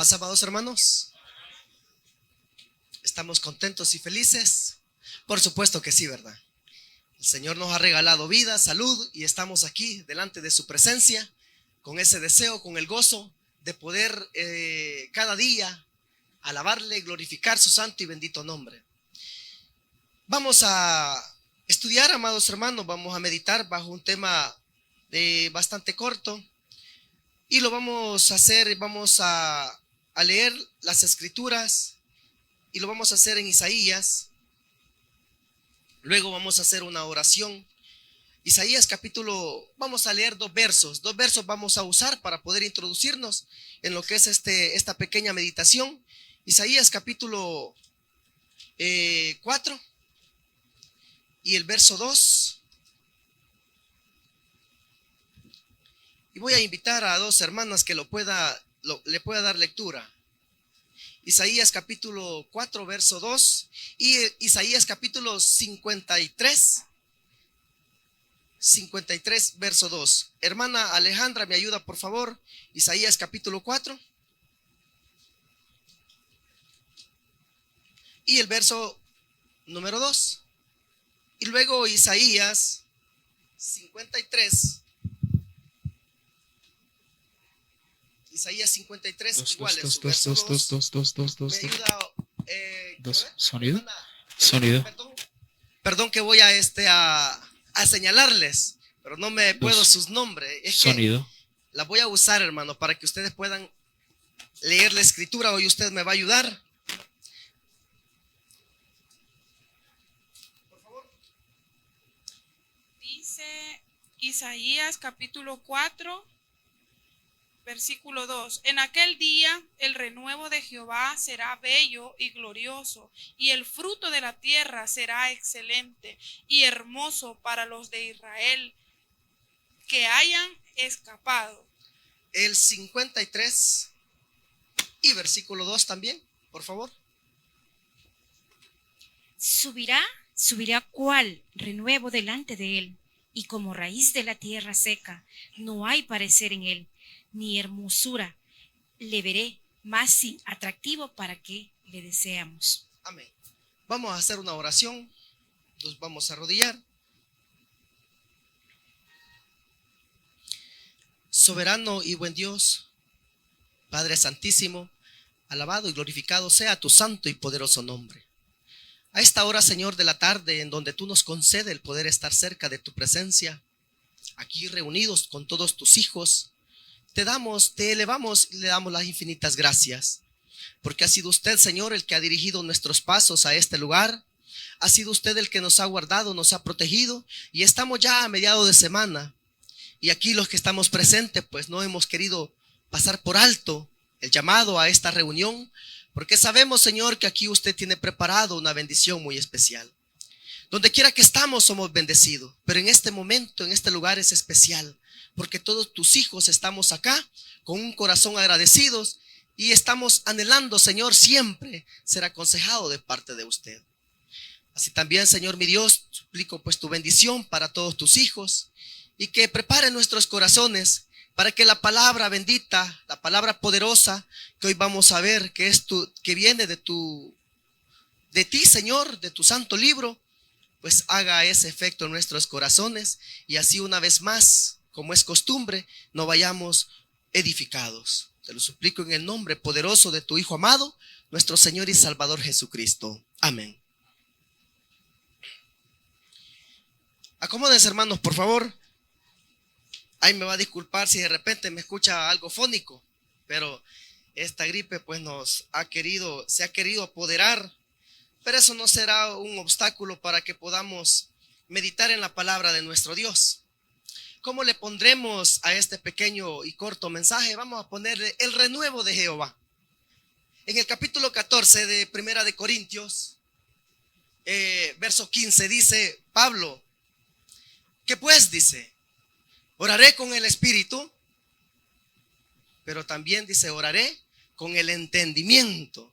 paz, amados hermanos? ¿Estamos contentos y felices? Por supuesto que sí, ¿verdad? El Señor nos ha regalado vida, salud, y estamos aquí delante de su presencia con ese deseo, con el gozo de poder cada día alabarle, glorificar su santo y bendito nombre. Vamos a estudiar, amados hermanos, vamos a meditar bajo un tema bastante corto, y lo vamos a hacer, vamos a leer las escrituras, y lo vamos a hacer en Isaías. Luego vamos a hacer una oración. Isaías capítulo, vamos a leer dos versos vamos a usar para poder introducirnos en lo que es esta pequeña meditación. Isaías capítulo 4 y el verso 2. Y voy a invitar a dos hermanas que le pueda dar lectura. Isaías capítulo 4 verso 2 y Isaías capítulo 53 verso 2. Hermana Alejandra, me ayuda por favor. Isaías capítulo 4 y el verso número 2. Y luego Isaías 53. Isaías 53 igual en su verso 2. Me ayuda Sonido. Sonido. Perdón que voy a señalarles, pero no me puedo sus nombres. Es Sonido. Que la voy a usar, hermano, para que ustedes puedan leer la escritura. Hoy usted me va a ayudar. Por favor. Dice Isaías capítulo 4 versículo 2. En aquel día el renuevo de Jehová será bello y glorioso, y el fruto de la tierra será excelente y hermoso para los de Israel que hayan escapado. El 53 y versículo 2 también, por favor. Subirá cual renuevo delante de él, y como raíz de la tierra seca, no hay parecer en él, ni hermosura le veré, más sin atractivo para que le deseamos. Amén. Vamos a hacer una oración. Nos vamos a arrodillar. Soberano y buen Dios, Padre Santísimo, alabado y glorificado sea tu santo y poderoso nombre. A esta hora, Señor, de la tarde, en donde tú nos concedes el poder estar cerca de tu presencia, aquí reunidos con todos tus hijos, te elevamos y le damos las infinitas gracias, porque ha sido usted, Señor, el que ha dirigido nuestros pasos a este lugar. Ha sido usted el que nos ha guardado, nos ha protegido, y estamos ya a mediados de semana. Y aquí los que estamos presentes, pues no hemos querido pasar por alto el llamado a esta reunión, porque sabemos, Señor, que aquí usted tiene preparado una bendición muy especial. Donde quiera que estamos somos bendecidos, pero en este momento, en este lugar es especial, porque todos tus hijos estamos acá con un corazón agradecidos y estamos anhelando, Señor, siempre ser aconsejado de parte de usted. Así también, Señor mi Dios, suplico pues tu bendición para todos tus hijos y que prepare nuestros corazones para que la palabra bendita, la palabra poderosa que hoy vamos a ver, que viene de ti, Señor, de tu santo libro, pues haga ese efecto en nuestros corazones y así una vez más, como es costumbre, no vayamos edificados. Te lo suplico en el nombre poderoso de tu Hijo amado, nuestro Señor y Salvador Jesucristo. Amén. Acomódense, hermanos, por favor. Ahí me va a disculpar si de repente me escucha algo fónico, pero esta gripe pues se ha querido apoderar, pero eso no será un obstáculo para que podamos meditar en la palabra de nuestro Dios. ¿Cómo le pondremos a este pequeño y corto mensaje? Vamos a ponerle el renuevo de Jehová. En el capítulo 14 de Primera de Corintios, verso 15, dice Pablo, que pues dice, oraré con el espíritu, pero también dice, oraré con el entendimiento.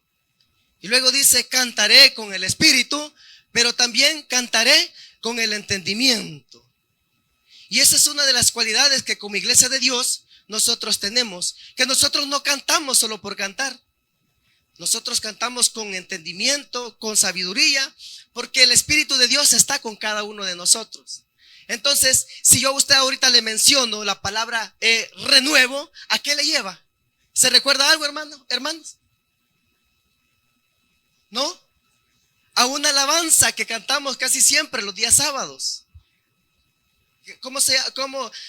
Y luego dice, cantaré con el espíritu, pero también cantaré con el entendimiento. Y esa es una de las cualidades que como iglesia de Dios nosotros tenemos, que nosotros no cantamos solo por cantar. Nosotros cantamos con entendimiento, con sabiduría, porque el Espíritu de Dios está con cada uno de nosotros. Entonces, si yo a usted ahorita le menciono la palabra renuevo, ¿a qué le lleva? ¿Se recuerda algo, hermanos? ¿No? A una alabanza que cantamos casi siempre los días sábados. ¿Cómo?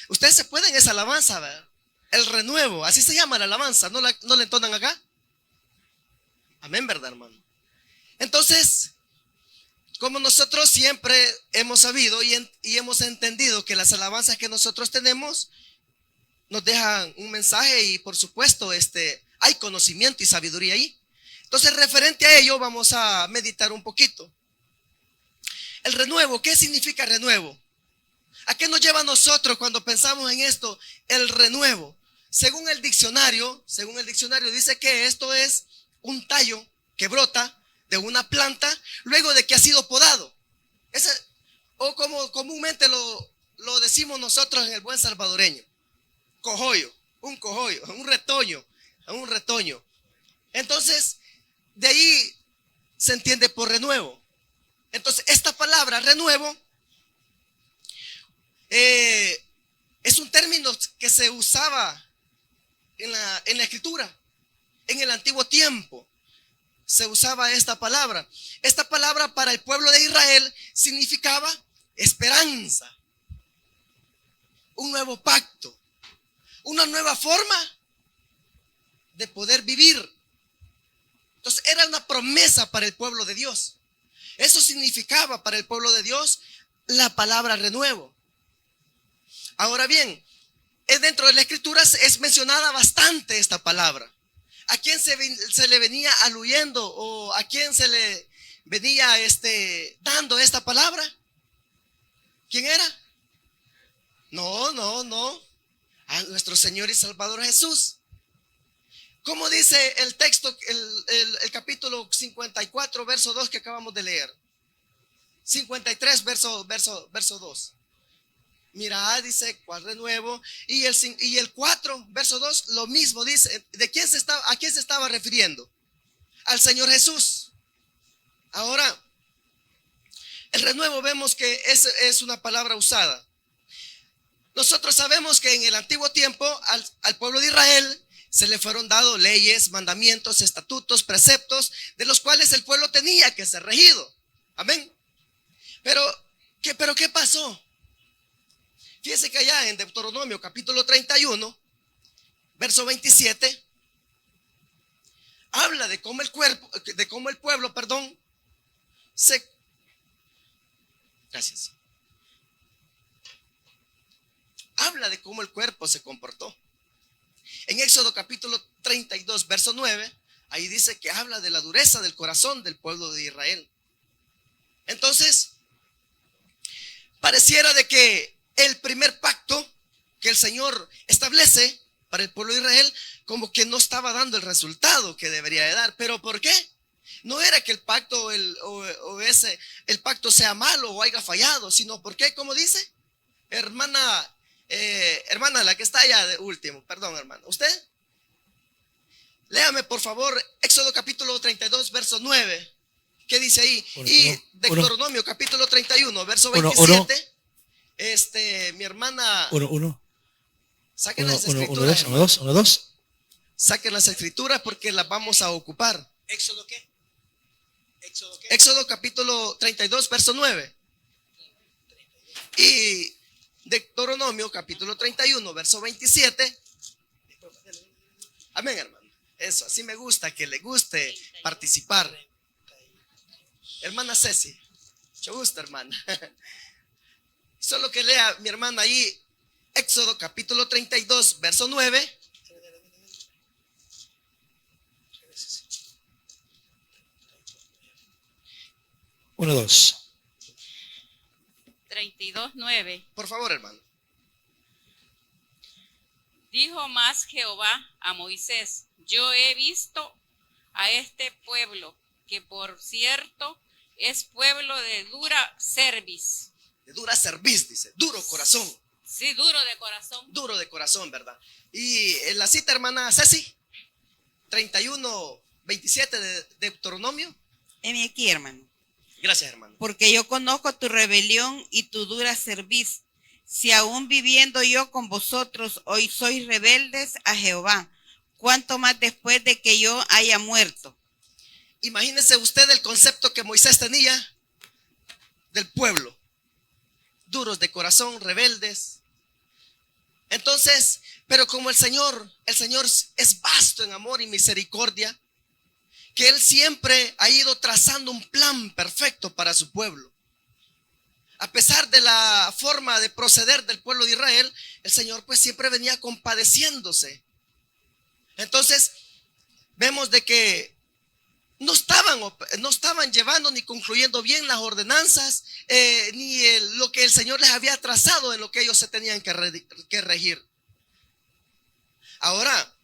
Ustedes se pueden esa alabanza, ¿verdad? El renuevo, así se llama la alabanza, ¿no la entonan acá? Amén, ¿verdad, hermano? Entonces, como nosotros siempre hemos sabido y hemos entendido que las alabanzas que nosotros tenemos nos dejan un mensaje y por supuesto hay conocimiento y sabiduría ahí. Entonces, referente a ello, vamos a meditar un poquito. El renuevo, ¿qué significa renuevo? ¿A qué nos lleva a nosotros cuando pensamos en esto? El renuevo. Según el diccionario dice que esto es un tallo que brota de una planta luego de que ha sido podado. O como comúnmente lo decimos nosotros en el buen salvadoreño, cojollo, un retoño. Entonces, de ahí se entiende por renuevo. Entonces, esta palabra renuevo es un término que se usaba en la escritura. En el antiguo tiempo se usaba esta palabra. Esta palabra para el pueblo de Israel significaba esperanza, un nuevo pacto, una nueva forma de poder vivir. Entonces era una promesa para el pueblo de Dios. Eso significaba para el pueblo de Dios la palabra renuevo. Ahora bien, dentro de la escritura es mencionada bastante esta palabra. ¿A quién se le venía aluyendo o a quién se le venía dando esta palabra? ¿Quién era? No. A nuestro Señor y Salvador Jesús. ¿Cómo dice el texto, el capítulo 54, verso 2 que acabamos de leer? 53, verso 2. Mira, dice, ¿cuál renuevo? Y el 4, verso 2, lo mismo dice. ¿A quién se estaba refiriendo? Al Señor Jesús. Ahora, el renuevo vemos que es una palabra usada. Nosotros sabemos que en el antiguo tiempo al pueblo de Israel se le fueron dados leyes, mandamientos, estatutos, preceptos, de los cuales el pueblo tenía que ser regido. Amén. Pero ¿qué pasó? Fíjense que allá en Deuteronomio capítulo 31, verso 27, habla de cómo el pueblo, habla de cómo el cuerpo se comportó. En Éxodo capítulo 32, verso 9, ahí dice que habla de la dureza del corazón del pueblo de Israel. Entonces, pareciera de que el primer pacto que el Señor establece para el pueblo de Israel como que no estaba dando el resultado que debería de dar. ¿Pero por qué? No era que el pacto el pacto sea malo o haya fallado, sino porque, como dice, hermana, la que está allá de último, perdón, hermana, ¿usted? Léame por favor Éxodo capítulo 32, verso 9. ¿Qué dice ahí? Deuteronomio capítulo 31, verso 27. Mi hermana. Saquen las escrituras. 2. Saquen las escrituras porque las vamos a ocupar. ¿Éxodo qué? Éxodo capítulo 32, verso 9. Y Deuteronomio capítulo 31, verso 27. Amén, hermano. Eso, así me gusta, que le guste participar. Hermana Ceci, mucho gusto, hermana. Solo que lea mi hermana ahí Éxodo capítulo 32, verso 9. Uno, 2. 32:9. Por favor, hermano. Dijo más Jehová a Moisés: yo he visto a este pueblo, que por cierto es pueblo de dura cerviz. De dura cerviz, dice, duro corazón. Sí, duro de corazón. Duro de corazón, ¿verdad? Y en la cita, hermana Ceci, 31:27 de Deuteronomio. Heme aquí, hermano. Gracias, hermano. Porque yo conozco tu rebelión y tu dura cerviz. Si aún viviendo yo con vosotros hoy sois rebeldes a Jehová, ¿cuánto más después de que yo haya muerto? Imagínese usted el concepto que Moisés tenía del pueblo. Duros de corazón, rebeldes. Entonces, pero como el Señor es vasto en amor y misericordia, que Él siempre ha ido trazando un plan perfecto para su pueblo. A pesar de la forma de proceder del pueblo de Israel, el Señor pues siempre venía compadeciéndose. Entonces, vemos de que no estaban llevando ni concluyendo bien las ordenanzas, ni lo que el Señor les había trazado en lo que ellos se tenían que regir. Ahora,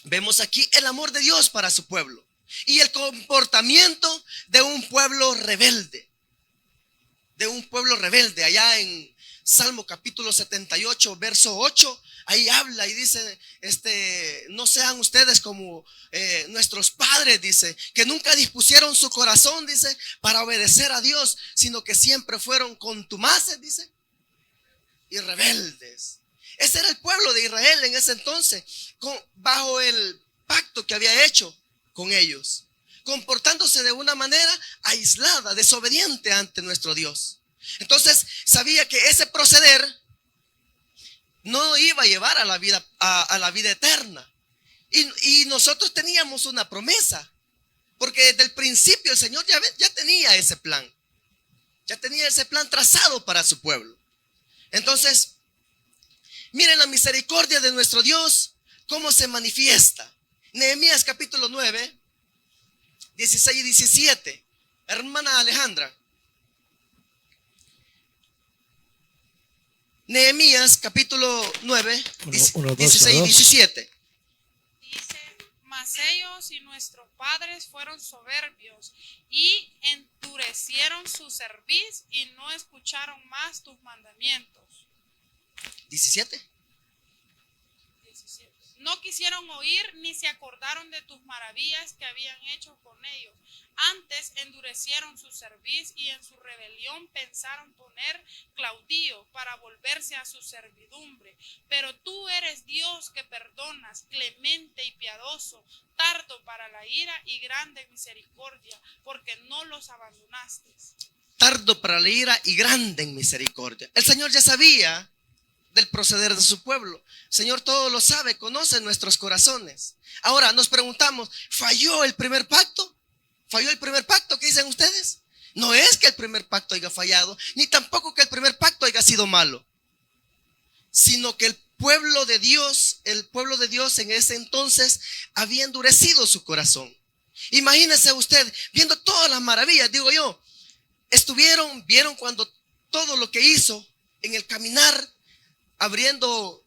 vemos aquí el amor de Dios para su pueblo y el comportamiento de un pueblo rebelde. Allá en Salmo capítulo 78, verso 8, ahí habla y dice, no sean ustedes como nuestros padres, dice, que nunca dispusieron su corazón, dice, para obedecer a Dios, sino que siempre fueron contumaces, dice, y rebeldes. Ese era el pueblo de Israel en ese entonces, bajo el pacto que había hecho con ellos, comportándose de una manera aislada, desobediente ante nuestro Dios. Entonces sabía que ese proceder no iba a llevar a la vida eterna. Y nosotros teníamos una promesa, porque desde el principio el Señor ya tenía ese plan. Ya tenía ese plan trazado para su pueblo. Entonces, miren la misericordia de nuestro Dios, cómo se manifiesta. Nehemías capítulo 9, 16 y 17. Hermana Alejandra. Nehemías capítulo 9, 16 y 17. Dice, mas ellos y nuestros padres fueron soberbios y endurecieron su cerviz y no escucharon más tus mandamientos. 17. No quisieron oír ni se acordaron de tus maravillas que habían hecho con ellos. Antes endurecieron su cerviz y en su rebelión pensaron poner caudillo para volverse a su servidumbre. Pero tú eres Dios que perdonas, clemente y piadoso, tardo para la ira y grande en misericordia, porque no los abandonaste. Tardo para la ira y grande en misericordia. El Señor ya sabía del proceder de su pueblo. El Señor todo lo sabe, conoce nuestros corazones. Ahora nos preguntamos, ¿falló el primer pacto? ¿Falló el primer pacto? ¿Qué dicen ustedes? No es que el primer pacto haya fallado, ni tampoco que el primer pacto haya sido malo, sino que el pueblo de Dios en ese entonces había endurecido su corazón. Imagínese usted, viendo todas las maravillas, digo yo, vieron cuando todo lo que hizo en el caminar, abriendo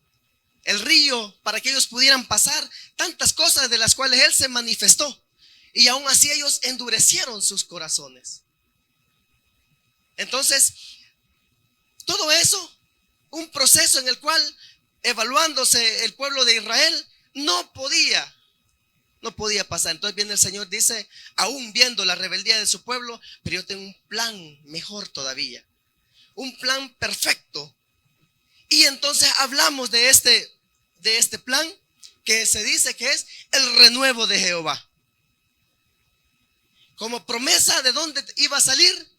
el río para que ellos pudieran pasar, tantas cosas de las cuales Él se manifestó, y aún así ellos endurecieron sus corazones. Entonces, todo eso, un proceso en el cual, evaluándose el pueblo de Israel, no podía pasar. Entonces viene el Señor, dice, aún viendo la rebeldía de su pueblo, pero yo tengo un plan mejor todavía, un plan perfecto. Y entonces hablamos de este plan que se dice que es el renuevo de Jehová. Como promesa de dónde iba a salir.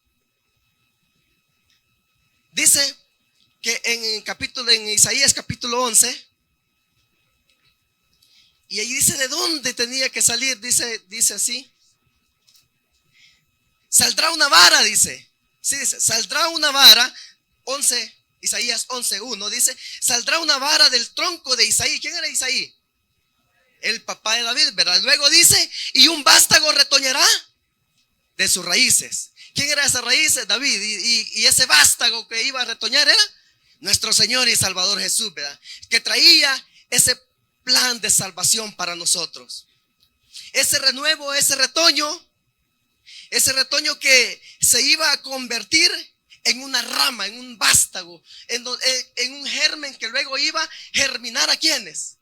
Dice que en Isaías capítulo 11, y ahí dice de dónde tenía que salir, dice así. Saldrá una vara, dice. Sí, dice, saldrá una vara, Isaías 11:1 dice, saldrá una vara del tronco de Isaí. ¿Quién era Isaí? El papá de David, ¿verdad? Luego dice, y un vástago retoñará de sus raíces. ¿Quién era esa raíz? David. Y ese vástago que iba a retoñar era nuestro Señor y Salvador Jesús, ¿verdad? Que traía ese plan de salvación para nosotros. Ese renuevo, ese retoño que se iba a convertir en una rama, en un vástago, en un germen que luego iba a germinar ¿a quiénes?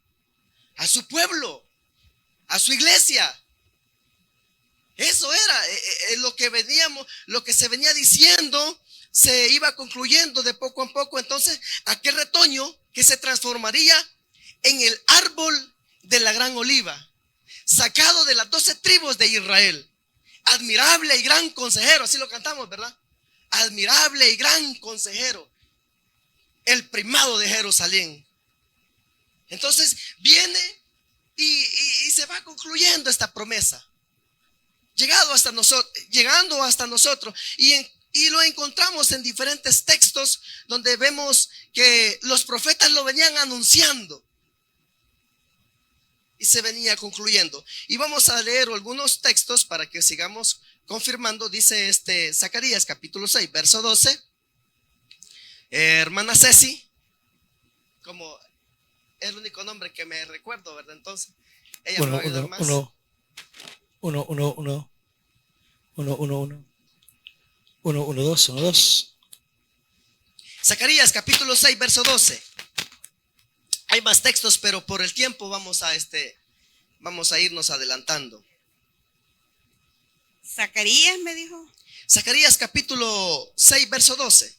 A su pueblo, a su iglesia. Eso era lo que se venía diciendo, se iba concluyendo de poco a poco. Entonces, aquel retoño que se transformaría en el árbol de la gran oliva, sacado de las 12 tribus de Israel. Admirable y gran consejero, así lo cantamos, ¿verdad? Admirable y gran consejero, el primado de Jerusalén. Entonces viene y se va concluyendo esta promesa, llegando hasta nosotros, y lo encontramos en diferentes textos donde vemos que los profetas lo venían anunciando y se venía concluyendo. Y vamos a leer algunos textos para que sigamos confirmando. Dice Zacarías capítulo 6 verso 12. Hermana Ceci, como es el único nombre que me recuerdo, ¿verdad? Entonces ella me va a ayudar más. 2. Zacarías capítulo 6 verso 12. Hay más textos, pero por el tiempo vamos a irnos adelantando. Zacarías me dijo. Zacarías capítulo 6 verso 12.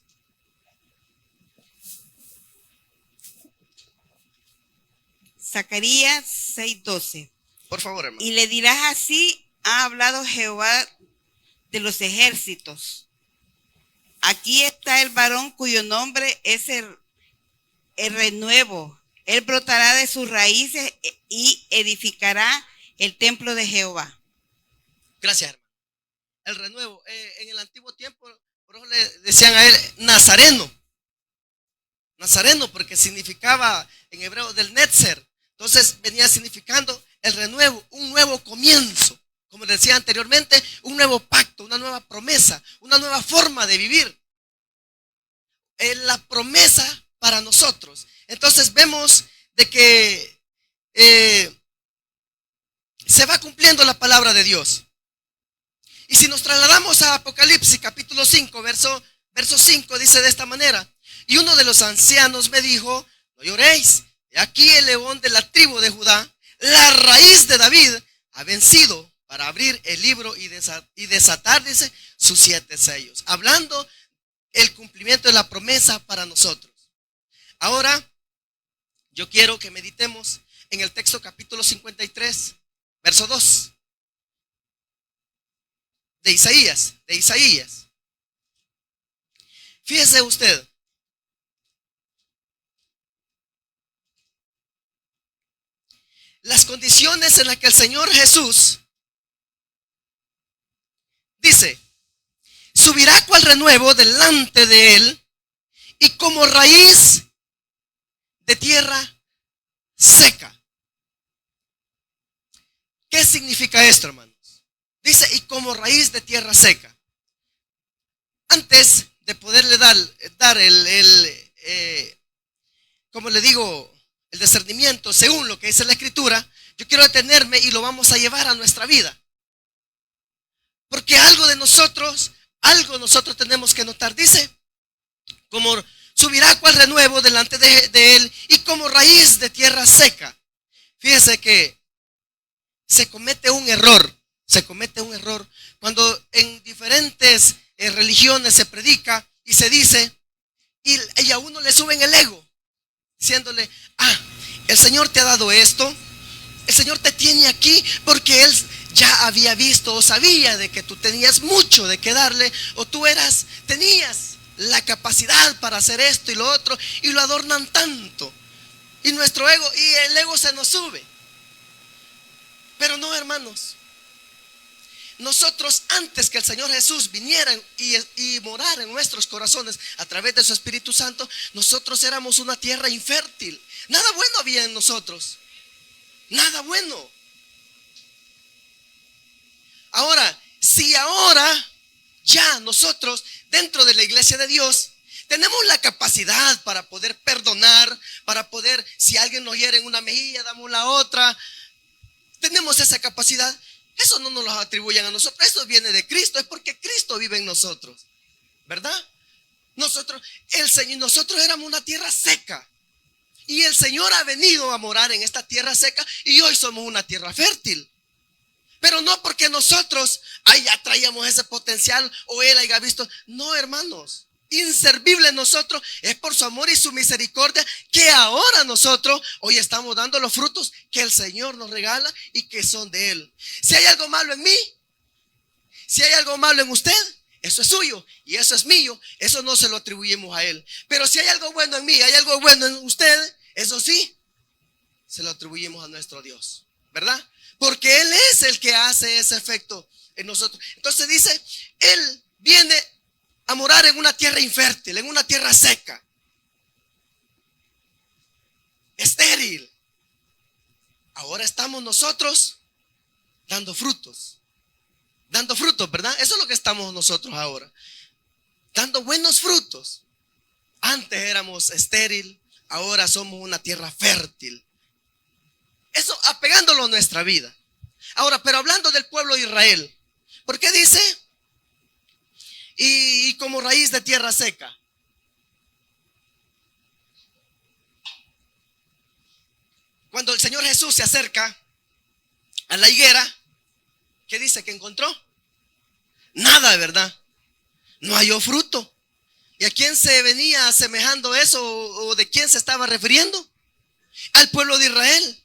Zacarías 6:12. Por favor, hermano. Y le dirás: así ha hablado Jehová de los ejércitos. Aquí está el varón cuyo nombre es el renuevo. Él brotará de sus raíces y edificará el templo de Jehová. Gracias, hermano. El renuevo, en el antiguo tiempo, por eso le decían a él Nazareno. Nazareno, porque significaba en hebreo del Netzer. Entonces venía significando el renuevo, un nuevo comienzo. Como decía anteriormente, un nuevo pacto, una nueva promesa, una nueva forma de vivir. La promesa para nosotros. Entonces vemos de que se va cumpliendo la palabra de Dios. Y si nos trasladamos a Apocalipsis capítulo 5 verso 5, dice de esta manera: y uno de los ancianos me dijo: no lloréis, aquí el león de la tribu de Judá, la raíz de David, ha vencido para abrir el libro y desatar, dice, sus 7 sellos. Hablando el cumplimiento de la promesa para nosotros. Ahora, yo quiero que meditemos en el texto capítulo 53, verso 2. De Isaías. Fíjese usted. Las condiciones en las que el Señor Jesús dice: subirá cual renuevo delante de él, y como raíz de tierra seca. ¿Qué significa esto, hermanos? Dice: y como raíz de tierra seca. Antes de poderle dar como le digo, el discernimiento según lo que dice la Escritura, yo quiero detenerme y lo vamos a llevar a nuestra vida. Porque algo nosotros tenemos que notar. Dice: como subirá cual renuevo delante de él, y como raíz de tierra seca. Fíjese que se comete un error cuando en diferentes religiones se predica y se dice, y a uno le suben el ego, diciéndole: el Señor te ha dado esto, el Señor te tiene aquí porque Él ya había visto o sabía de que tú tenías mucho de que darle, o tenías la capacidad para hacer esto y lo otro, y lo adornan tanto, y nuestro ego, y el ego se nos sube. Pero no, hermanos, nosotros, antes que el Señor Jesús viniera y morara en nuestros corazones a través de su Espíritu Santo, nosotros éramos una tierra infértil. Nada bueno había en nosotros, nada bueno. Ahora, si ahora ya nosotros dentro de la iglesia de Dios tenemos la capacidad para poder perdonar, para poder, si alguien nos hiere en una mejilla, damos la otra, tenemos esa capacidad. Eso no nos lo atribuyen a nosotros, eso viene de Cristo, es porque Cristo vive en nosotros, ¿verdad? Nosotros éramos una tierra seca. Y el Señor ha venido a morar en esta tierra seca y hoy somos una tierra fértil. Pero no porque nosotros ya traíamos ese potencial o Él haya visto. No, hermanos. Inservible nosotros es por su amor y su misericordia que ahora nosotros hoy estamos dando los frutos que el Señor nos regala y que son de Él. Si hay algo malo en mí, si hay algo malo en usted, eso es suyo y eso es mío. Eso no se lo atribuimos a Él. Pero si hay algo bueno en mí, hay algo bueno en usted, eso sí, se lo atribuimos a nuestro Dios, ¿verdad? Porque Él es el que hace ese efecto en nosotros. Entonces dice, Él viene a morar en una tierra infértil, en una tierra seca, estéril. Ahora estamos nosotros dando frutos, ¿verdad? Eso es lo que estamos nosotros ahora, dando buenos frutos. Antes éramos estéril, ahora somos una tierra fértil. Eso apegándolo a nuestra vida. Ahora, pero hablando del pueblo de Israel, ¿por qué dice? Y como raíz de tierra seca. Cuando el Señor Jesús se acerca a la higuera, ¿qué dice que encontró? Nada, de verdad. No halló fruto. ¿Y a quién se venía asemejando eso o de quién se estaba refiriendo? Al pueblo de Israel.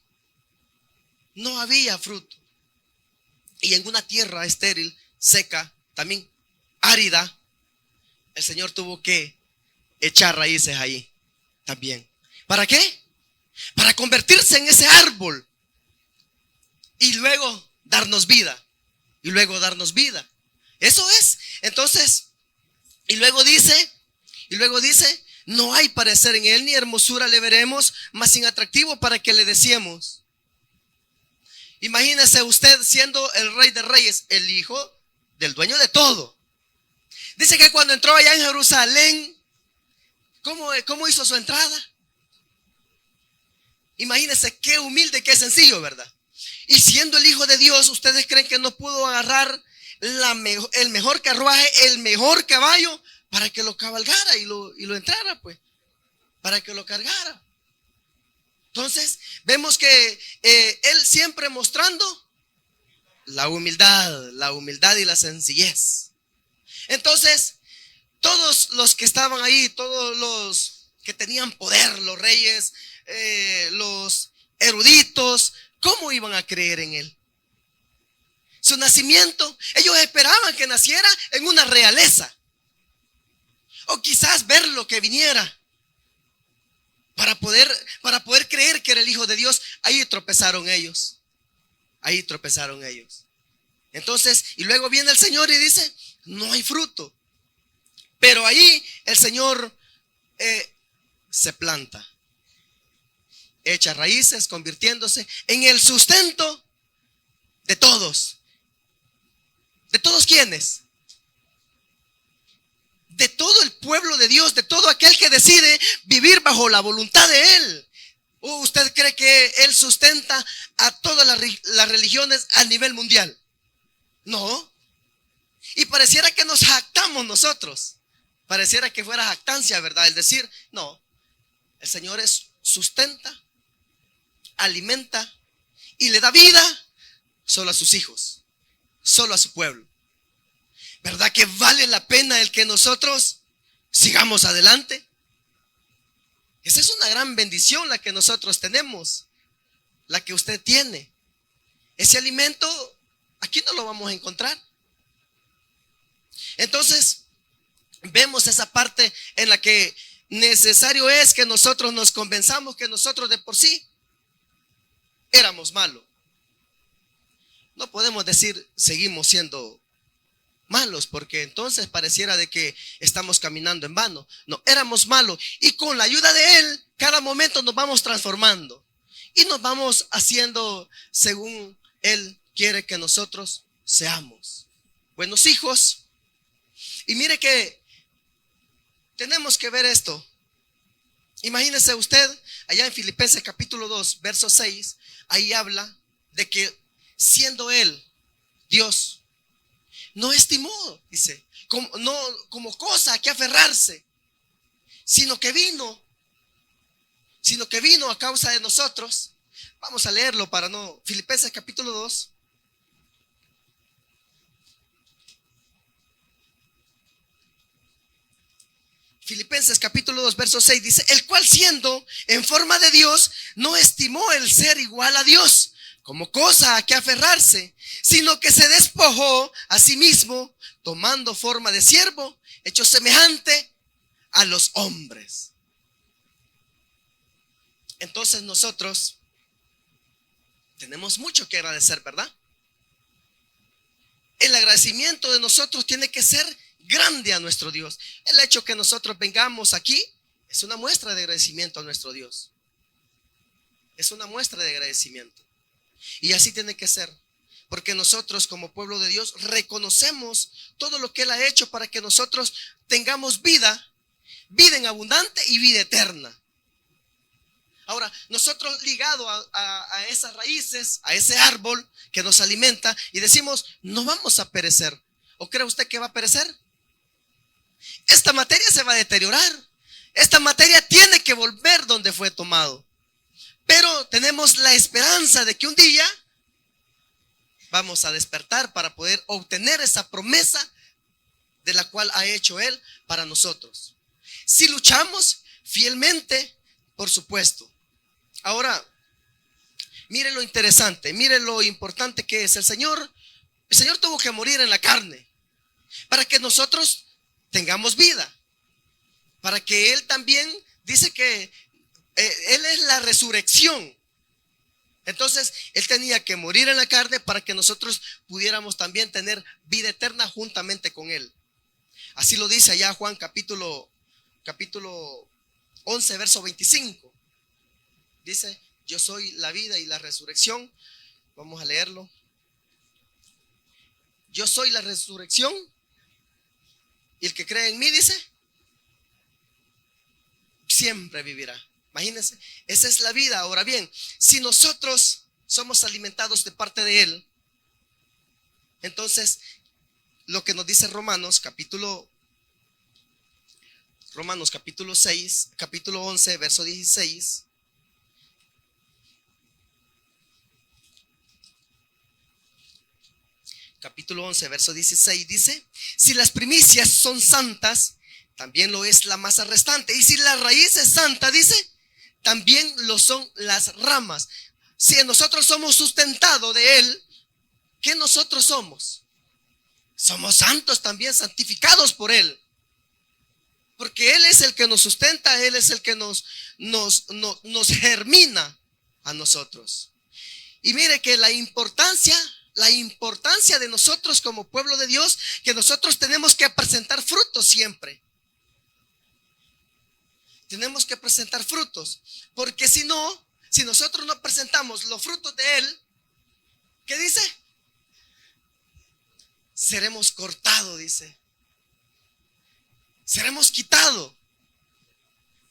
No había fruto. Y en una tierra estéril, seca, también árida, el Señor tuvo que echar raíces ahí también. ¿Para qué? Para convertirse en ese árbol y luego darnos vida. Y luego darnos vida. Eso es. Entonces, y luego dice, no hay parecer en él, ni hermosura le veremos, mas sin atractivo para que le deseemos. Imagínese usted siendo el rey de reyes, el hijo del dueño de todo. Dice que cuando entró allá en Jerusalén, ¿cómo hizo su entrada? Imagínese qué humilde, qué sencillo, ¿verdad? Y siendo el hijo de Dios, ¿ustedes creen que no pudo agarrar el mejor carruaje, el mejor caballo para que lo cabalgara y lo entrara, pues? Para que lo cargara. Entonces, vemos que Él siempre mostrando la humildad y la sencillez. Entonces, todos los que estaban ahí, todos los que tenían poder, los reyes, los eruditos, ¿cómo iban a creer en Él? Su nacimiento, ellos esperaban que naciera en una realeza. O quizás ver lo que viniera. Para poder creer que era el Hijo de Dios. Ahí tropezaron ellos. Entonces, y luego viene el Señor y dice, no hay fruto. Pero ahí el Señor se planta. Echa raíces, convirtiéndose en el sustento de todos. ¿De todos quiénes? De todo el pueblo de Dios, de todo aquel que decide vivir bajo la voluntad de Él. ¿Usted cree que Él sustenta a todas las religiones a nivel mundial? No. Y pareciera que nos jactamos nosotros. Pareciera que fuera jactancia, ¿verdad? El decir, no. El Señor sustenta, alimenta y le da vida solo a sus hijos, solo a su pueblo. ¿Verdad que vale la pena el que nosotros sigamos adelante? Esa es una gran bendición la que nosotros tenemos, la que usted tiene. Ese alimento aquí no lo vamos a encontrar. Entonces, vemos esa parte en la que necesario es que nosotros nos convenzamos que nosotros de por sí éramos malos. No podemos decir seguimos siendo malos, porque entonces pareciera de que estamos caminando en vano. No, éramos malos y con la ayuda de Él cada momento nos vamos transformando y nos vamos haciendo según Él quiere que nosotros seamos buenos hijos. Y mire que tenemos que ver esto. Imagínese usted allá en Filipenses capítulo 2 verso 6, ahí habla de que siendo Él Dios, no estimó, dice, como cosa a que aferrarse, sino que vino a causa de nosotros. Vamos a leerlo para no. Filipenses capítulo 2. Filipenses capítulo 2, verso 6 dice: el cual siendo en forma de Dios, no estimó el ser igual a Dios como cosa a que aferrarse, sino que se despojó a sí mismo, tomando forma de siervo, hecho semejante a los hombres. Entonces nosotros tenemos mucho que agradecer, ¿verdad? El agradecimiento de nosotros tiene que ser grande a nuestro Dios. El hecho que nosotros vengamos aquí es una muestra de agradecimiento a nuestro Dios. Es una muestra de agradecimiento. Y así tiene que ser, porque nosotros como pueblo de Dios reconocemos todo lo que Él ha hecho para que nosotros tengamos vida en abundante y vida eterna. Ahora, nosotros ligados a esas raíces, a ese árbol que nos alimenta, y decimos, no vamos a perecer. ¿O cree usted que va a perecer? Esta materia se va a deteriorar. Esta materia tiene que volver donde fue tomado. Pero tenemos la esperanza de que un día vamos a despertar para poder obtener esa promesa de la cual ha hecho Él para nosotros. Si luchamos fielmente, por supuesto. Ahora, mire lo interesante, mire lo importante que es. El Señor tuvo que morir en la carne para que nosotros tengamos vida, para que Él también dice que Él es la resurrección. Entonces Él tenía que morir en la carne para que nosotros pudiéramos también tener vida eterna juntamente con Él. Así lo dice allá Juan capítulo 11 verso 25. Dice: yo soy la vida y la resurrección. Vamos a leerlo. Yo soy la resurrección, y el que cree en mí, dice, siempre vivirá. Imagínense, esa es la vida. Ahora bien, si nosotros somos alimentados de parte de Él, entonces lo que nos dice Romanos capítulo 6, capítulo 11, verso 16. Capítulo 11, verso 16 dice: si las primicias son santas, también lo es la masa restante. Y si la raíz es santa, dice, también lo son las ramas. Si nosotros somos sustentados de Él, ¿qué nosotros somos? Somos santos también, santificados por Él. Porque Él es el que nos sustenta, Él es el que nos germina a nosotros. Y mire que la importancia de nosotros como pueblo de Dios, que nosotros tenemos que presentar frutos siempre. Tenemos que presentar frutos, porque si nosotros no presentamos los frutos de Él, ¿qué dice? Seremos cortados, dice. Seremos quitados.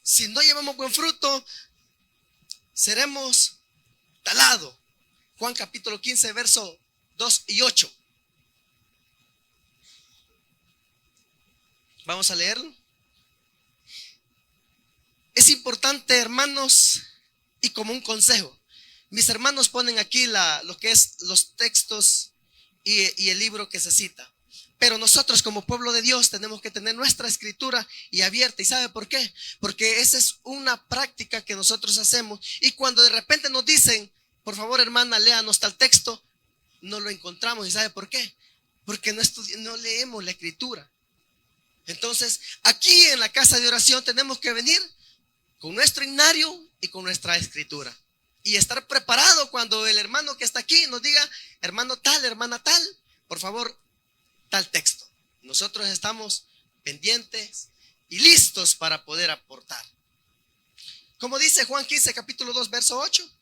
Si no llevamos buen fruto, seremos talados. Juan capítulo 15, verso 2 y 8. Vamos a leerlo. Es importante, hermanos, y como un consejo, mis hermanos ponen aquí lo que es los textos y el libro que se cita. Pero nosotros como pueblo de Dios tenemos que tener nuestra escritura y abierta. ¿Y sabe por qué? Porque esa es una práctica que nosotros hacemos. Y cuando de repente nos dicen, por favor, hermana, léanos tal texto, no lo encontramos. ¿Y sabe por qué? Porque no leemos la escritura. Entonces, aquí en la casa de oración tenemos que venir con nuestro himnario y con nuestra escritura. Y estar preparado cuando el hermano que está aquí nos diga, hermano tal, hermana tal, por favor, tal texto. Nosotros estamos pendientes y listos para poder aportar. Como dice Juan 15, capítulo 2, verso 8.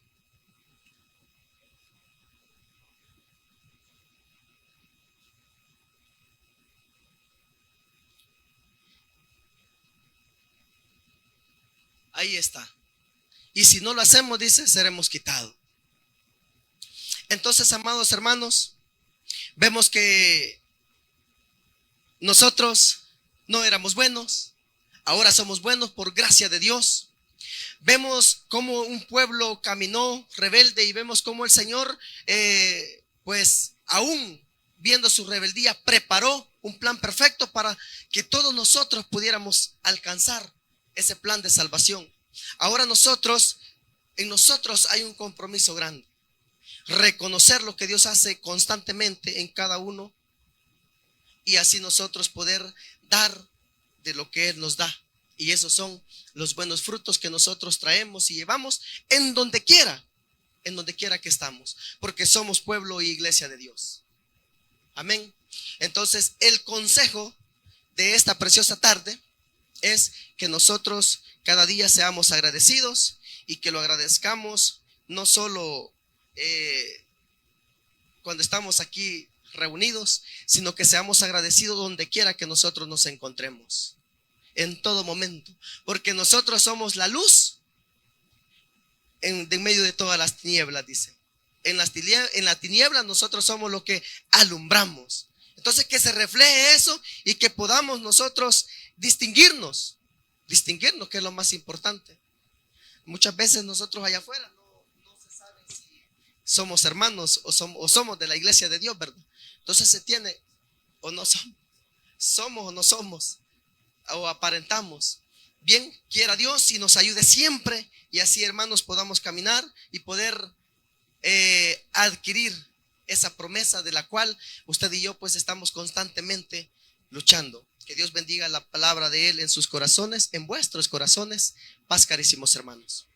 Ahí está. Y si no lo hacemos, dice, seremos quitados. Entonces, amados hermanos, vemos que nosotros no éramos buenos. Ahora somos buenos por gracia de Dios. Vemos cómo un pueblo caminó rebelde y vemos cómo el Señor, pues aún viendo su rebeldía, preparó un plan perfecto para que todos nosotros pudiéramos alcanzar ese plan de salvación. Ahora en nosotros hay un compromiso grande. Reconocer lo que Dios hace constantemente en cada uno y así nosotros poder dar de lo que Él nos da. Y esos son los buenos frutos que nosotros traemos y llevamos en donde quiera que estamos, porque somos pueblo y iglesia de Dios. Amén. Entonces, el consejo de esta preciosa tarde es que nosotros cada día seamos agradecidos y que lo agradezcamos no solo cuando estamos aquí reunidos, sino que seamos agradecidos donde quiera que nosotros nos encontremos, en todo momento, porque nosotros somos la luz en medio de todas las tinieblas, dice. En la tiniebla nosotros somos lo que alumbramos. Entonces que se refleje eso y que podamos nosotros distinguirnos, que es lo más importante. Muchas veces nosotros allá afuera no se sabe si somos hermanos o somos de la iglesia de Dios, ¿verdad? Entonces se tiene o no somos o no somos, o aparentamos. Bien, quiera Dios y nos ayude siempre y así, hermanos, podamos caminar y poder adquirir esa promesa de la cual usted y yo pues estamos constantemente luchando. Que Dios bendiga la palabra de Él en sus corazones, en vuestros corazones. Paz, carísimos hermanos.